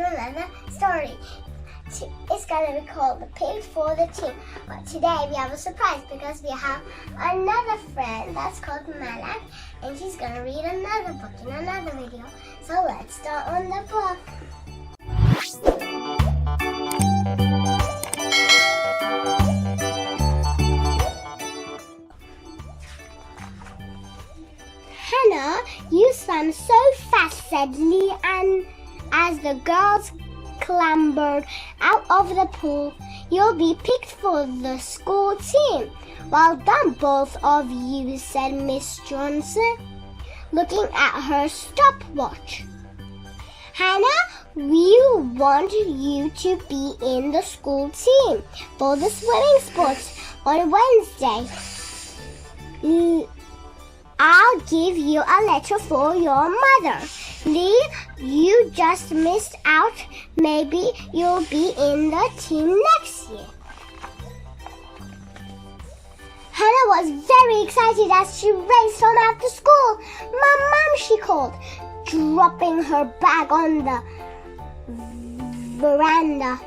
you another story. It's going to be called The Pig for the Team. But today we have a surprise because we have another friend that's called Malak, and she's going to read another book in another video. So let's start on the book. Hannah, you swam so fast, said Leanne, as the girls clambered out of the pool. You'll be picked for the school team. Well done, both of you, said Miss Johnson, looking at her stopwatch. Hannah, we want you to be in the school team for the swimming sports on Wednesday. I'll give you a letter for your mother. Lee, you just missed out. Maybe you'll be in the team next year. Hannah was very excited as she raced home after school. Mom, she called, dropping her bag on the veranda.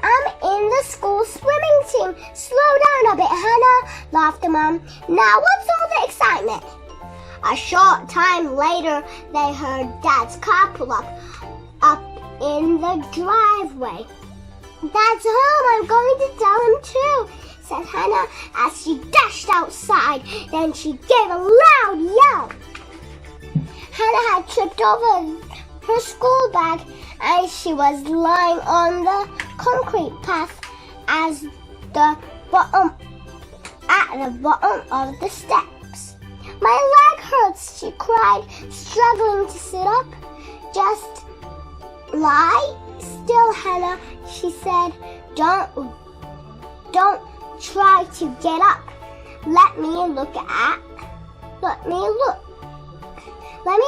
I'm in the school swimming team. Slow down a bit, Hannah, laughed Mom. Now what's all the excitement? A short time later, they heard Dad's car pull up in the driveway. Dad's home. I'm going to tell him too, said Hannah as she dashed outside. Then she gave a loud yell. Hannah had tripped over her school bag and she was lying on the concrete path at the bottom of the steps. My leg hurts, she cried, struggling to sit up. Just lie still, Hannah, she said. Don't try to get up. Let me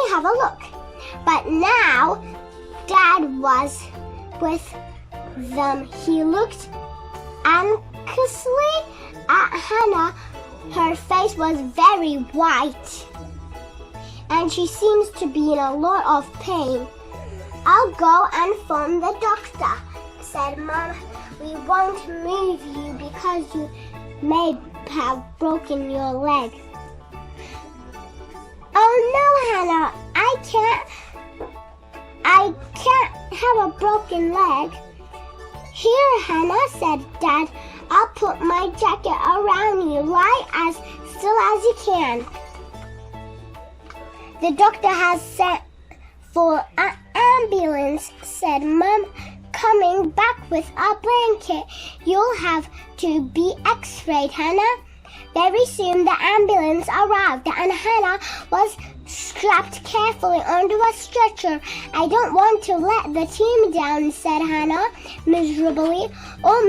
have a look. But now Dad was with them. He looked anxiously at Hannah. Her face was very white, and she seems to be in a lot of pain. I'll go and phone the doctor, said Mom. We won't move you because you may have broken your leg. Oh no, Hannah, I can't have a broken leg. Here, Hannah, said Dad. I'll put my jacket around you. Lie as still as you can. The doctor has sent for an ambulance, said Mom, coming back with a blanket. You'll have to be x-rayed, Hannah. Very soon the ambulance arrived and Hannah was strapped carefully onto a stretcher. I don't want to let the team down, said Hannah miserably. Oh,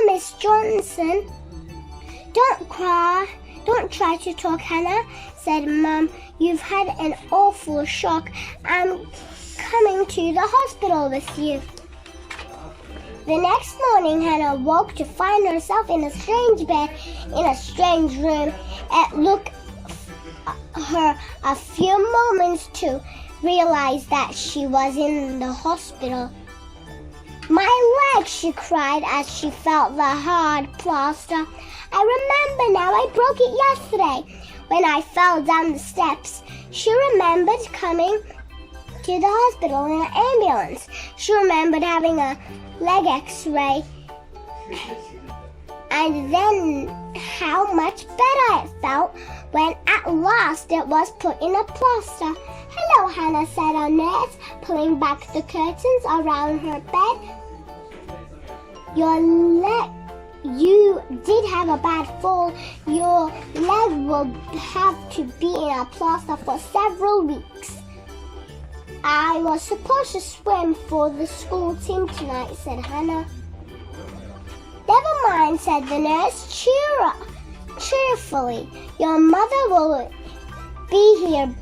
Miss Johnson, don't cry. Don't try to talk, Hannah, said Mom. You've had an awful shock. I'm coming to the hospital with you. The next morning, Hannah woke to find herself in a strange bed, in a strange room. It took her a few moments to realize that she was in the hospital. My leg, she cried as she felt the hard plaster. I remember now, I broke it yesterday when I fell down the steps. She remembered coming to the hospital in an ambulance. She remembered having a leg x-ray and then how much better it felt when at last it was put in a plaster. Hello, Hannah, said a nurse, pulling back the curtains around her bed. You did have a bad fall. Your leg will have to be in a plaster for several weeks. I was supposed to swim for the school team tonight, said Hannah. Never mind, said the nurse cheerfully. Your mother will be here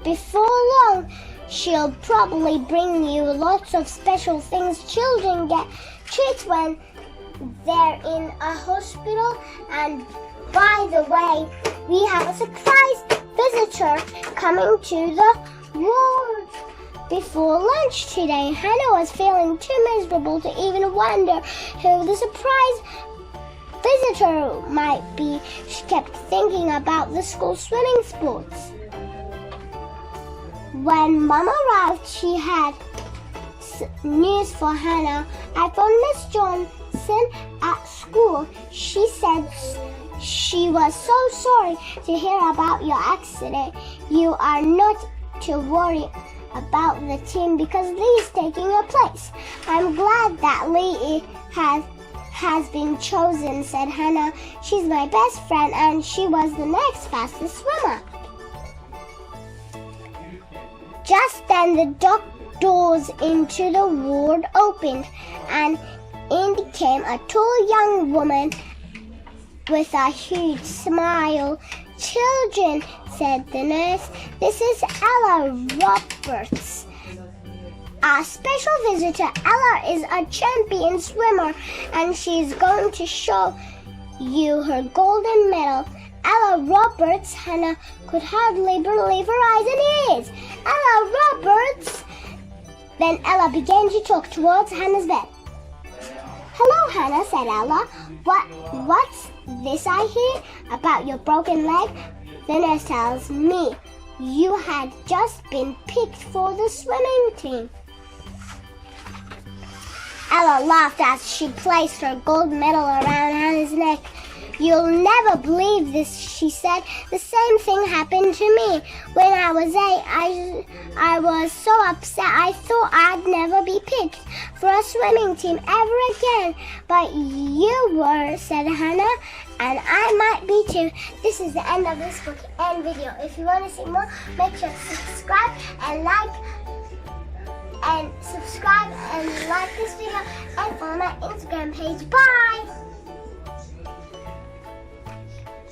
before long. She'll probably bring you lots of special things children get treats when they're in a hospital. And by the way, we have a surprise visitor coming to the ward before lunch today. Hannah was feeling too miserable to even wonder who the surprise visitor might be. She kept thinking about the school swimming sports. When Mom arrived, she had news for Hannah. I phoned Miss Johnson at school. She said she was so sorry to hear about your accident. You are not to worry about the team because Lee's taking your place. I'm glad that Lee has been chosen, said Hannah. She's my best friend and she was the next fastest swimmer. Just then the doors into the ward opened and in came a tall young woman with a huge smile. Children, said the nurse, this is Ella Roberts. Our special visitor. Ella is a champion swimmer and she's going to show you her golden medal. Ella Roberts. Hannah could hardly believe her eyes and ears. Ella Roberts. Then Ella began to talk towards Hannah's bed. Hello, Hannah, said Ella. What's this I hear about your broken leg? The nurse tells me you had just been picked for the swimming team. Ella laughed as she placed her gold medal around Hannah's neck. You'll never believe this, she said. The same thing happened to me. When I was 8, I was so upset I thought I'd never be picked for a swimming team ever again. But you were, said Hannah, and I might be too. This is the end of this book and video. If you want to see more, make sure to subscribe and like this video and follow my Instagram page. Bye!